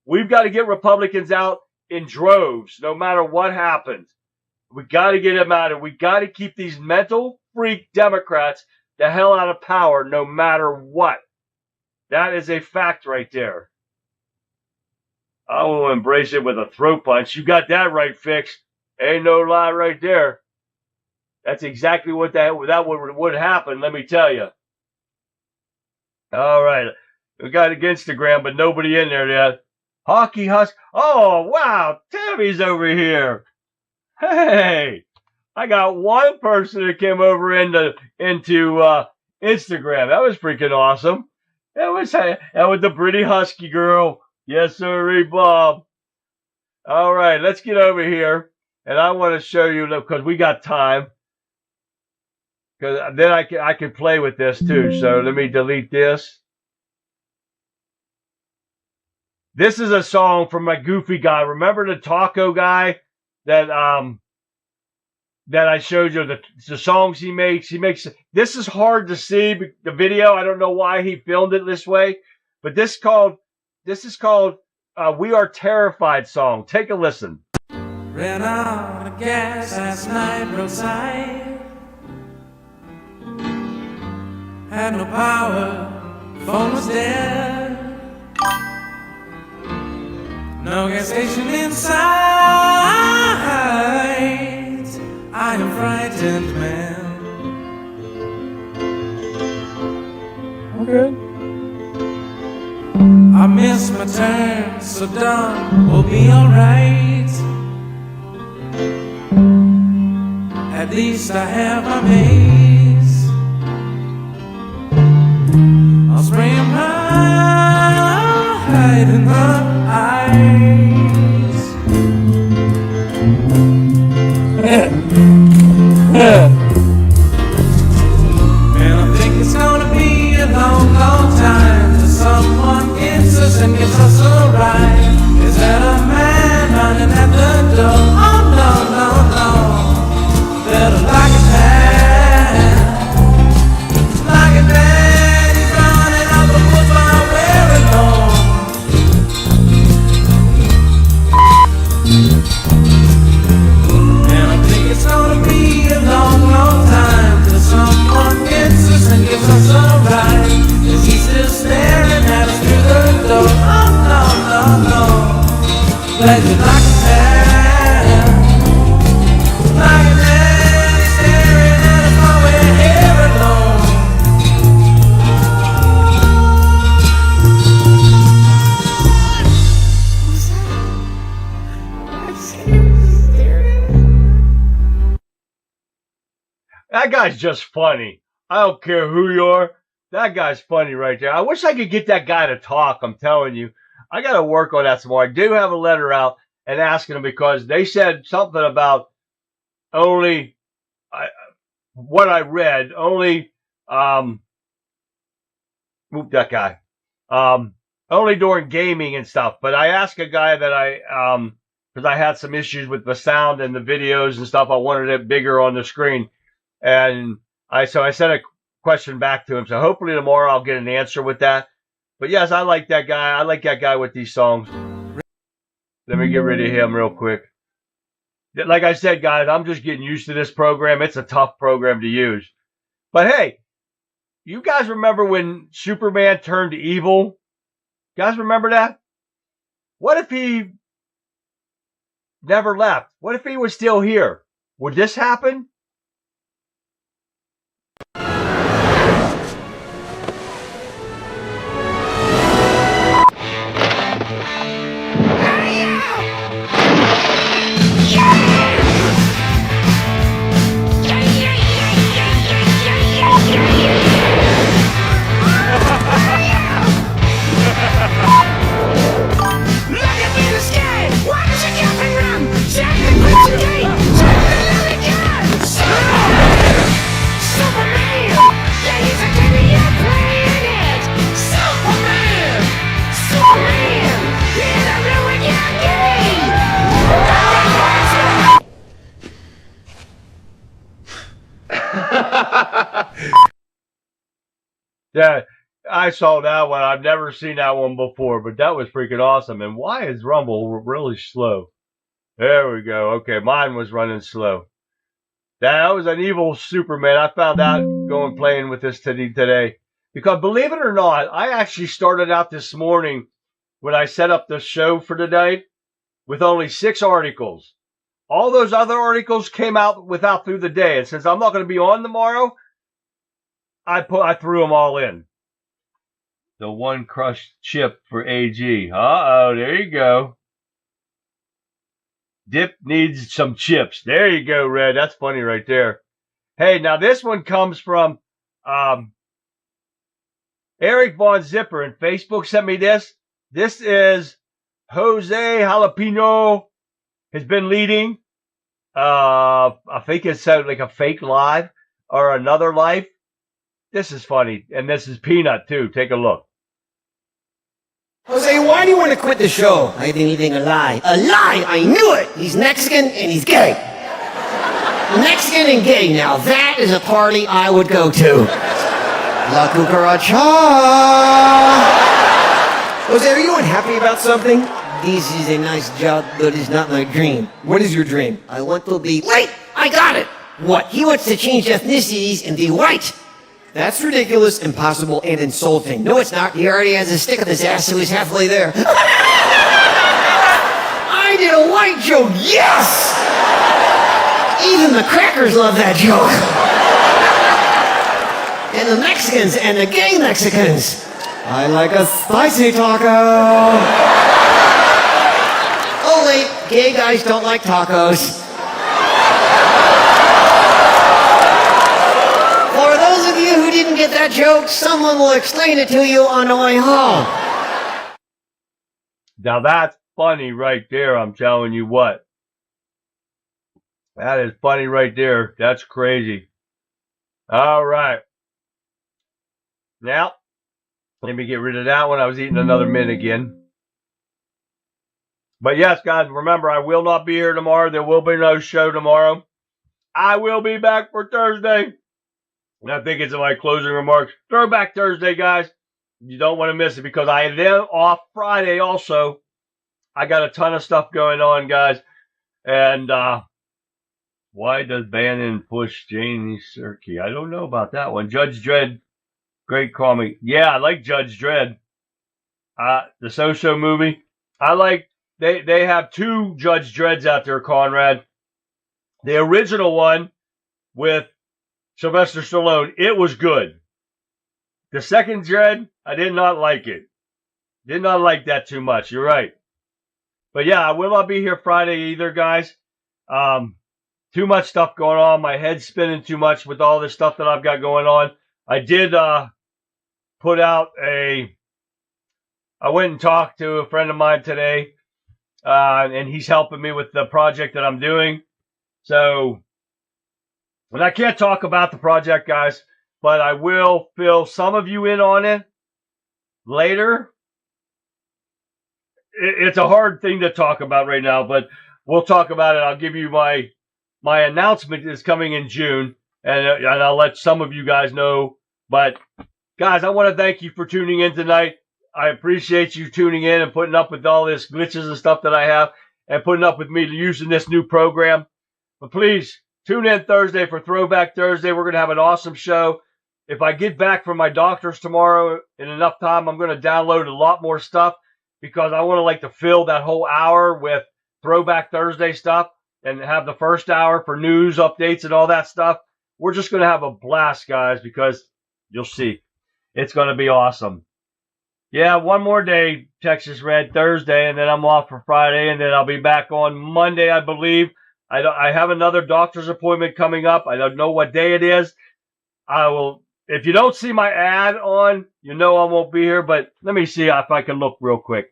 We've got to get Republicans out in droves, no matter what happens. We got to get them out, and we got to keep these mental freak Democrats the hell out of power, no matter what. That is a fact right there. I will embrace it with a throat punch. You got that right, Fix. Ain't no lie right there. That's exactly what that would happen, let me tell you. All right. We got Instagram, but nobody in there yet. Hockey Husk. Oh, wow. Tammy's over here. Hey. I got one person that came over into Instagram. That was freaking awesome. That was the pretty husky girl. Yes, sir, Bob. All right, let's get over here. And I want to show you, because we got time. Because then I can play with this too. So let me delete this. This is a song from my goofy guy. Remember the taco guy that I showed you, the songs he makes. This is hard to see, the video. I don't know why he filmed it this way. But this is called We Are Terrified song. Take a listen. Ran out of gas last night roadside. Had no power, phone was dead. No gas station inside. I am frightened, man. Okay. I missed my turn, so done, we'll be alright. At least I have my maze. I'll spray 'em right in the eyes. And I think it's gonna be a long, long time till someone gets us and gets us a ride. Is that a man running at the door? Oh no, no, no. Better lock it That guy's just funny. I don't care who you are. That guy's funny right there. I wish I could get that guy to talk. I'm telling you. I got to work on that some more. I do have a letter out and asking them because they said something about only what I read, only that guy. Only during gaming and stuff. But I asked a guy that because I had some issues with the sound and the videos and stuff. I wanted it bigger on the screen. And so I sent a question back to him. So hopefully tomorrow I'll get an answer with that. But yes, I like that guy. I like that guy with these songs. Let me get rid of him real quick. Like I said, guys, I'm just getting used to this program. It's a tough program to use. But hey, you guys remember when Superman turned evil? You guys remember that? What if he never left? What if he was still here? Would this happen? Yeah, I saw that one. I've never seen that one before, but that was freaking awesome. And why is Rumble really slow? There we go. Okay, mine was running slow. That was an evil Superman. I found out going playing with this today. Because believe it or not, I actually started out this morning when I set up the show for today with only 6 articles. All those other articles came out through the day. And since I'm not going to be on tomorrow, I threw them all in. The one crushed chip for AG. Uh-oh, there you go. Dip needs some chips. There you go, Red. That's funny right there. Hey, now this one comes from Eric Von Zipper, and Facebook sent me this. This is Jose Jalapeno has been leading. I think it's like a fake live or another life. This is funny. And this is Peanut, too. Take a look. Jose, why do you want to quit the show? I didn't even a lie. A lie! I knew it! He's Mexican and he's gay. Mexican and gay. Now that is a party I would go to. La cucaracha! Jose, are you unhappy about something? This is a nice job, but it's not my dream. What is your dream? I want to be... Wait! I got it! What? He wants to change ethnicities and be white. That's ridiculous, impossible, and insulting. No, it's not. He already has a stick in his ass, so he's halfway there. I did a white joke, yes! Even the crackers love that joke. And the Mexicans and the gay Mexicans. I like a spicy taco. Oh wait, gay guys don't like tacos. For those of you who didn't get that joke, someone will explain it to you on the way home. Now that's funny right there, I'm telling you what. That is funny right there. That's crazy. All right. Now, let me get rid of that one. I was eating another mint again. But yes, guys, remember, I will not be here tomorrow. There will be no show tomorrow. I will be back for Thursday. And I think it's in my closing remarks. Throwback Thursday, guys. You don't want to miss it because I am then off Friday also. I got a ton of stuff going on, guys. And why does Bannon push Janie Sirke? I don't know about that one. Judge Dredd, great comic. Yeah, I like Judge Dredd. The So-So movie. I like, they have 2 Judge Dredds out there, Conrad. The original one with Sylvester Stallone, it was good. The second Dredd, I did not like it. Did not like that too much. You're right. But yeah, I will not be here Friday either, guys. too much stuff going on. My head's spinning too much with all this stuff that I've got going on. I did put out I went and talked to a friend of mine today, and he's helping me with the project that I'm doing. So, and I can't talk about the project, guys, but I will fill some of you in on it later. It's a hard thing to talk about right now, but we'll talk about it. I'll give you my announcement is coming in June, and I'll let some of you guys know. But, guys, I want to thank you for tuning in tonight. I appreciate you tuning in and putting up with all this glitches and stuff that I have and putting up with me using this new program. But please, tune in Thursday for Throwback Thursday. We're going to have an awesome show. If I get back from my doctor's tomorrow in enough time, I'm going to download a lot more stuff because I want to fill that whole hour with Throwback Thursday stuff and have the first hour for news updates and all that stuff. We're just going to have a blast, guys, because you'll see. It's going to be awesome. Yeah, one more day, Texas Red, Thursday, and then I'm off for Friday, and then I'll be back on Monday, I believe. I have another doctor's appointment coming up. I don't know what day it is. I will, if you don't see my ad on, you know I won't be here, but let me see if I can look real quick.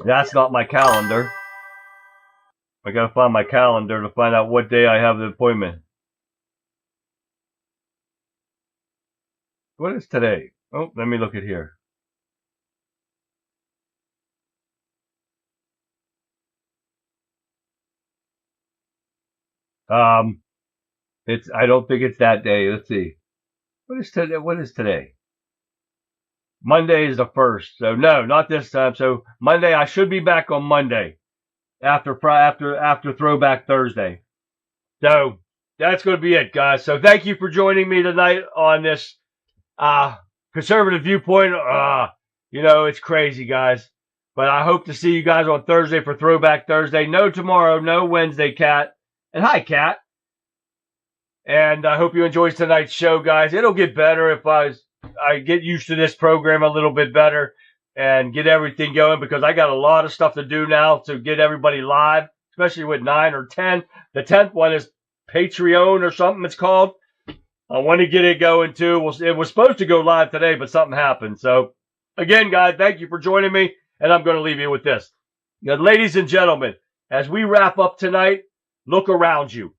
That's not my calendar. I got to find my calendar to find out what day I have the appointment. What is today? Oh, let me look at here. I don't think it's that day. Let's see. What is today? What is today? Monday is the 1st. So no, not this time. So Monday, I should be back on Monday after Throwback Thursday. So that's going to be it, guys. So thank you for joining me tonight on this conservative viewpoint. It's crazy, guys. But I hope to see you guys on Thursday for Throwback Thursday. No tomorrow, no Wednesday, Kat. And hi, Kat. And I hope you enjoyed tonight's show, guys. It'll get better if I get used to this program a little bit better and get everything going because I got a lot of stuff to do now to get everybody live, especially with 9 or 10. The 10th one is Patreon or something it's called. I want to get it going too. It was supposed to go live today, but something happened. So, again, guys, thank you for joining me, and I'm going to leave you with this. Now, ladies and gentlemen, as we wrap up tonight, look around you.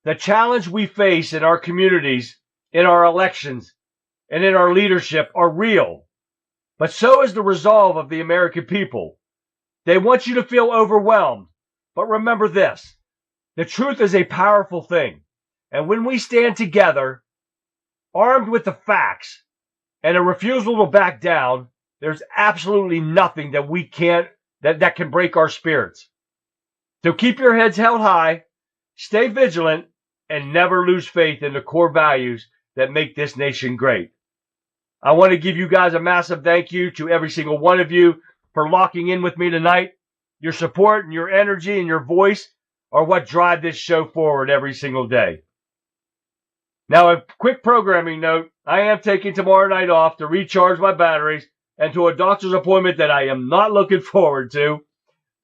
The challenge we face in our communities, in our elections, and in our leadership are real. But so is the resolve of the American people. They want you to feel overwhelmed. But remember this. The truth is a powerful thing. And when we stand together, armed with the facts and a refusal to back down, there's absolutely nothing that we can't, that can break our spirits. So keep your heads held high, stay vigilant, and never lose faith in the core values that make this nation great. I want to give you guys a massive thank you to every single one of you for locking in with me tonight. Your support and your energy and your voice are what drive this show forward every single day. Now, a quick programming note. I am taking tomorrow night off to recharge my batteries and to a doctor's appointment that I am not looking forward to.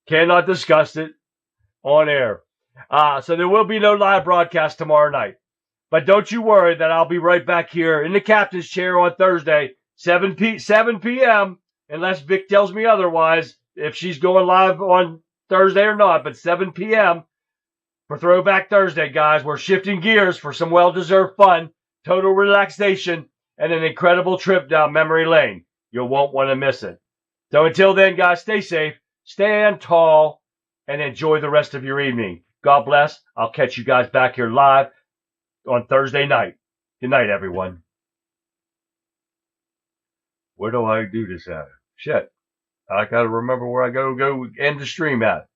Cannot discuss it on air. So there will be no live broadcast tomorrow night. But don't you worry that I'll be right back here in the captain's chair on Thursday, 7 p.m., unless Vic tells me otherwise, if she's going live on Thursday or not, but 7 p.m. for Throwback Thursday, guys. We're shifting gears for some well-deserved fun, total relaxation, and an incredible trip down memory lane. You won't want to miss it. So until then, guys, stay safe, stand tall, and enjoy the rest of your evening. God bless. I'll catch you guys back here live on Thursday night. Good night, everyone. Where do I do this at? Shit. I gotta remember where I go end the stream at.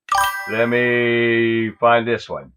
Let me find this one.